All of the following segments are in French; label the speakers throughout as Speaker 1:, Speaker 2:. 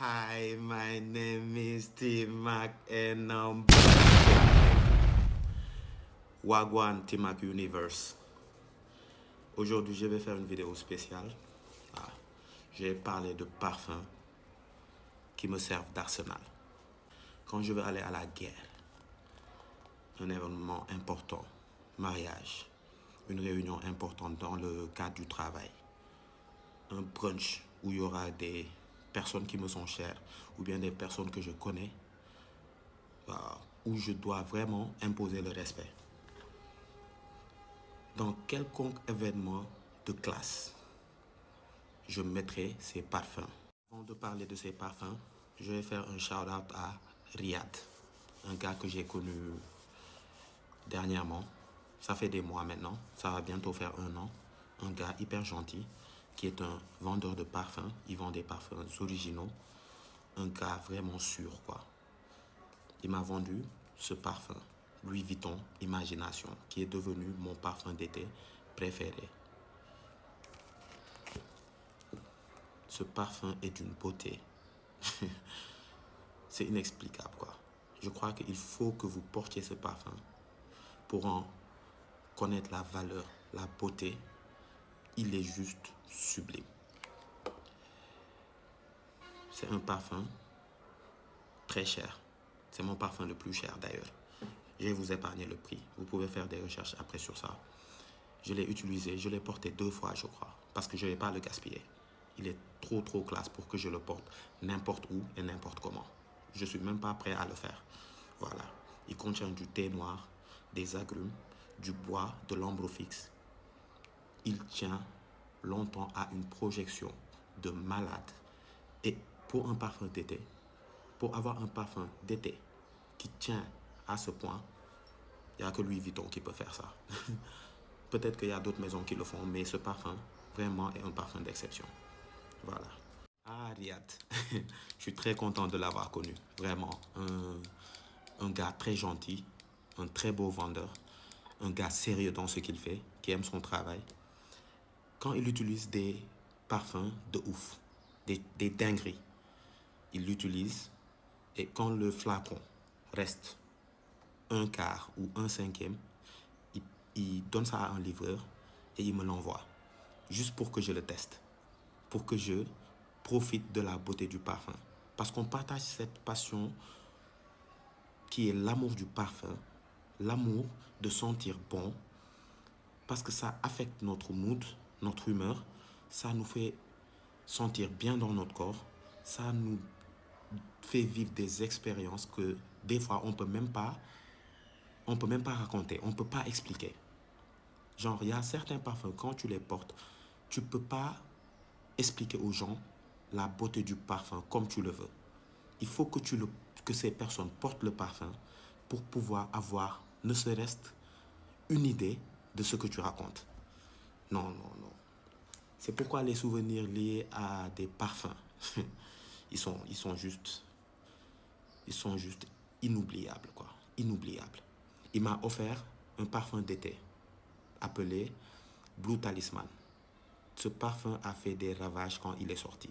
Speaker 1: Hi, my name is T-Mac and I'm back. Wagwan T-Mac Universe. Aujourd'hui, je vais faire une vidéo spéciale. Je vais parler de parfums qui me servent d'arsenal. Quand je veux aller à la guerre, un événement important, mariage, une réunion importante dans le cadre du travail, un brunch où il y aura des personnes qui me sont chères ou bien des personnes que je connais, où je dois vraiment imposer le respect. Dans quelconque événement de classe, je mettrai ces parfums. Avant de parler de ces parfums, je vais faire un shout-out à Riyad, un gars que j'ai connu dernièrement. Ça fait des mois maintenant, ça va bientôt faire 1 an. Un gars hyper gentil qui est un vendeur de parfums. Il vend des parfums originaux. Un gars vraiment sûr, quoi. Il m'a vendu ce parfum, Louis Vuitton Imagination, qui est devenu mon parfum d'été préféré. Ce parfum est d'une beauté. C'est inexplicable, quoi. Je crois qu'il faut que vous portiez ce parfum pour en connaître la valeur, la beauté. Il est juste sublime. C'est un parfum très cher. C'est mon parfum le plus cher d'ailleurs. Je vais vous épargner le prix. Vous pouvez faire des recherches après sur ça. Je l'ai utilisé, je l'ai porté 2 fois, je crois, parce que je ne vais pas le gaspiller. Il est trop classe pour que je le porte n'importe où et n'importe comment. Je ne suis même pas prêt à le faire. Voilà. Il contient du thé noir, des agrumes, du bois, de l'ambre fixe. Il tient longtemps à une projection de malade. Et pour un parfum d'été, pour avoir un parfum d'été qui tient à ce point, il n'y a que Louis Vuitton qui peut faire ça. Peut-être qu'il y a d'autres maisons qui le font, mais ce parfum, vraiment, est un parfum d'exception. Voilà. Ah, Riyad. Je suis très content de l'avoir connu. Vraiment. Un gars très gentil, un très beau vendeur, un gars sérieux dans ce qu'il fait, qui aime son travail. Quand il utilise des parfums de ouf, des dingueries, il l'utilise et quand le flacon reste un quart ou un cinquième, il donne ça à un livreur et il me l'envoie. Juste pour que je le teste. Pour que je profite de la beauté du parfum. Parce qu'on partage cette passion qui est l'amour du parfum, l'amour de sentir bon, parce que ça affecte notre mood, notre humeur, ça nous fait sentir bien dans notre corps, ça nous fait vivre des expériences que des fois on peut même pas raconter, on peut pas expliquer. Genre, il y a certains parfums, quand tu les portes, tu peux pas expliquer aux gens la beauté du parfum comme tu le veux. Il faut que ces personnes portent le parfum pour pouvoir avoir, ne serait-ce une idée de ce que tu racontes. Non. C'est pourquoi les souvenirs liés à des parfums, ils sont juste inoubliables, quoi. Inoubliables. Il m'a offert un parfum d'été appelé Blue Talisman. Ce parfum a fait des ravages quand il est sorti.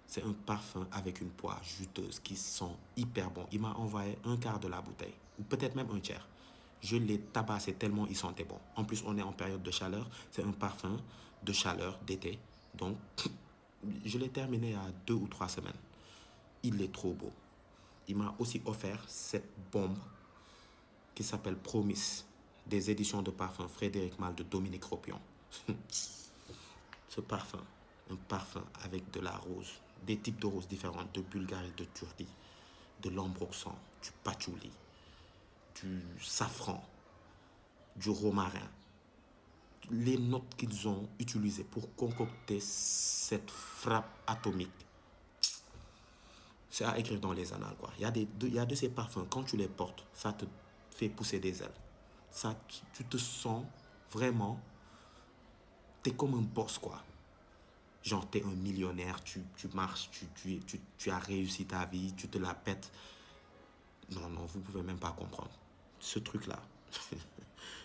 Speaker 1: C'est un parfum avec une poire juteuse qui sent hyper bon. Il m'a envoyé un quart de la bouteille, ou peut-être même un tiers. Je l'ai tabassé tellement il sentait bon. En plus, on est en période de chaleur. C'est un parfum de chaleur d'été. Donc, je l'ai terminé à 2 ou 3 semaines. Il est trop beau. Il m'a aussi offert cette bombe qui s'appelle Promise, des éditions de parfum Frédéric Malle de Dominique Ropion. Ce parfum, un parfum avec de la rose, des types de roses différentes, de Bulgarie, de Turquie, de l'ambroxan, du patchouli, du safran, du romarin. Les notes qu'ils ont utilisées pour concocter cette frappe atomique, c'est à écrire dans les annales, quoi. Il y a de ces parfums, quand tu les portes, ça te fait pousser des ailes. Ça, tu te sens vraiment, t'es comme un boss, quoi. Genre, t'es un millionnaire, tu marches, tu as réussi ta vie, tu te la pètes. Non, vous pouvez même pas comprendre. Ce truc-là,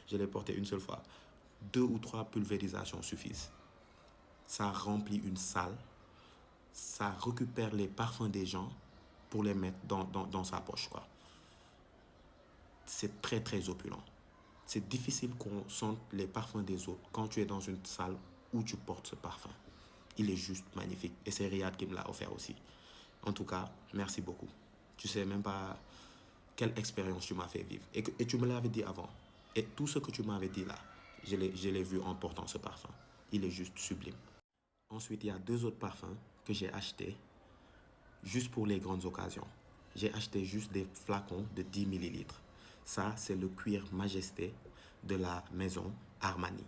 Speaker 1: je l'ai porté une seule fois. 2 ou 3 pulvérisations suffisent. Ça remplit une salle. ça récupère les parfums des gens pour les mettre dans sa poche, quoi. C'est très, très opulent. C'est difficile qu'on sente les parfums des autres quand tu es dans une salle où tu portes ce parfum. Il est juste magnifique. Et c'est Riyad qui me l'a offert aussi. En tout cas, merci beaucoup. Tu sais même pas quelle expérience tu m'as fait vivre. Et tu me l'avais dit avant. Et tout ce que tu m'avais dit là, je l'ai vu en portant ce parfum. Il est juste sublime. Ensuite, il y a 2 autres parfums que j'ai achetés juste pour les grandes occasions. J'ai acheté juste des flacons de 10 millilitres. Ça, c'est le cuir Majesté de la maison Armani.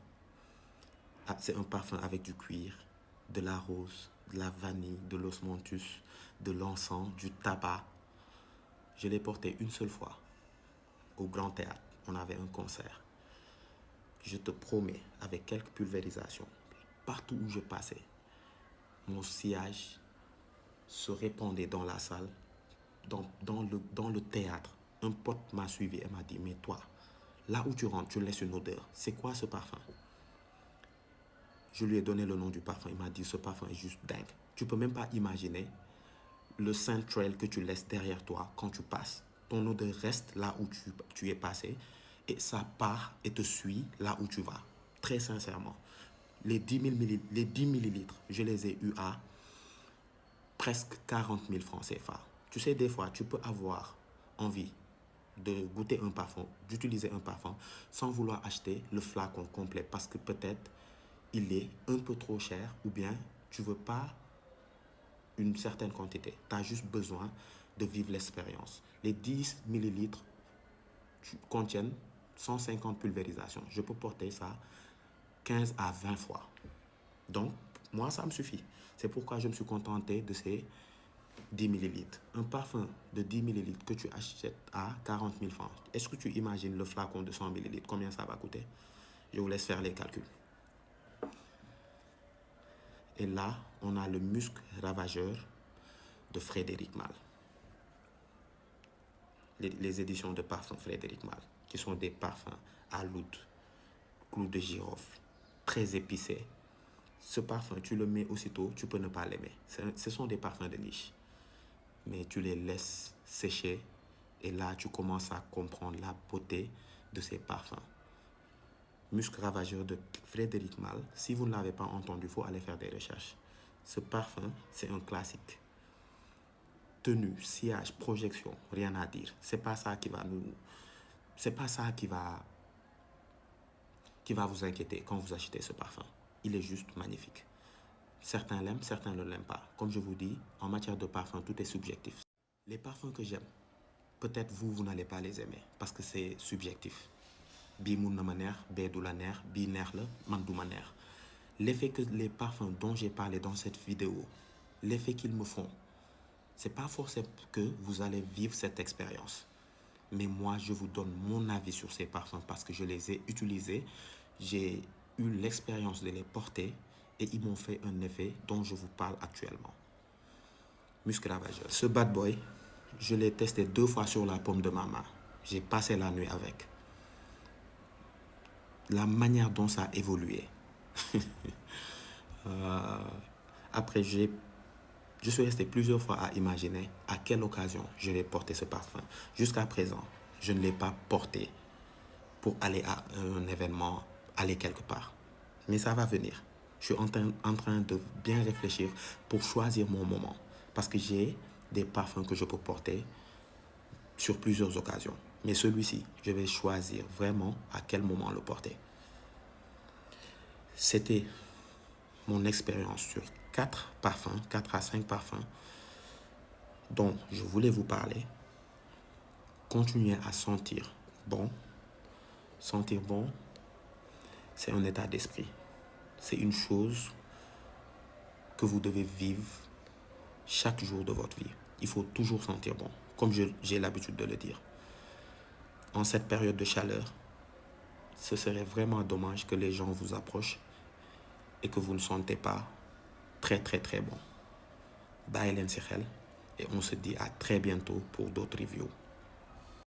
Speaker 1: Ah, c'est un parfum avec du cuir, de la rose, de la vanille, de l'osmanthus, de l'encens, du tabac. Je l'ai porté une seule fois au Grand Théâtre. On avait un concert. Je te promets, avec quelques pulvérisations, partout où je passais, mon sillage se répandait dans la salle, dans le théâtre. Un pote m'a suivi et m'a dit, mais toi, là où tu rentres, tu laisses une odeur. C'est quoi ce parfum? Je lui ai donné le nom du parfum. Il m'a dit, ce parfum est juste dingue. Tu peux même pas imaginer le scent trail que tu laisses derrière toi quand tu passes. Ton odeur reste là où tu es passé et ça part et te suit là où tu vas. Très sincèrement. Les 10 millilitres, je les ai eus à presque 40 000 francs CFA. Tu sais, des fois, tu peux avoir envie de goûter un parfum, d'utiliser un parfum sans vouloir acheter le flacon complet parce que peut-être il est un peu trop cher ou bien tu ne veux pas une certaine quantité. Tu as juste besoin de vivre l'expérience. Les 10 millilitres contiennent 150 pulvérisations. Je peux porter ça 15 à 20 fois. Donc, moi, ça me suffit. C'est pourquoi je me suis contenté de ces 10 millilitres. Un parfum de 10 millilitres que tu achètes à 40 000 francs. Est-ce que tu imagines le flacon de 100 millilitres? Combien ça va coûter? Je vous laisse faire les calculs. Et là, on a le musc ravageur de Frédéric Malle. Les éditions de parfums Frédéric Malle, qui sont des parfums à l'oud, clou de girofle, très épicés. Ce parfum, tu le mets aussitôt, tu peux ne pas l'aimer. Ce sont des parfums de niche. Mais tu les laisses sécher et là, tu commences à comprendre la beauté de ces parfums. Musc ravageur de Frédéric Malle. Si vous ne l'avez pas entendu, il faut aller faire des recherches. Ce parfum, c'est un classique. Tenue, sillage, projection, rien à dire. C'est pas ça qui va vous inquiéter quand vous achetez ce parfum. Il est juste magnifique. Certains l'aiment, certains ne l'aiment pas. Comme je vous dis, en matière de parfum, tout est subjectif. Les parfums que j'aime, peut-être vous n'allez pas les aimer parce que c'est subjectif. Bi mun na ma neex, bee du la neex, bi neex la, man du ma neex. L'effet que les parfums dont j'ai parlé dans cette vidéo, l'effet qu'ils me font, c'est pas forcément que vous allez vivre cette expérience. Mais moi, je vous donne mon avis sur ces parfums parce que je les ai utilisés. J'ai eu l'expérience de les porter et ils m'ont fait un effet dont je vous parle actuellement. Musc ravageur. Ce bad boy, je l'ai testé 2 fois sur la paume de ma main. J'ai passé la nuit avec. La manière dont ça a évolué. Après, je suis resté plusieurs fois à imaginer à quelle occasion je vais porter ce parfum. Jusqu'à présent, je ne l'ai pas porté pour aller à un événement, aller quelque part. Mais ça va venir. Je suis en train de bien réfléchir pour choisir mon moment. Parce que j'ai des parfums que je peux porter sur plusieurs occasions. Mais celui-ci, je vais choisir vraiment à quel moment le porter. C'était mon expérience sur 4 parfums, 4 à 5 parfums dont je voulais vous parler. Continuez à sentir bon. Sentir bon, c'est un état d'esprit. C'est une chose que vous devez vivre chaque jour de votre vie. Il faut toujours sentir bon, comme j'ai l'habitude de le dire. En cette période de chaleur, ce serait vraiment dommage que les gens vous approchent et que vous ne sentez pas très très très bon. Bye len si xel et on se dit à très bientôt pour d'autres reviews.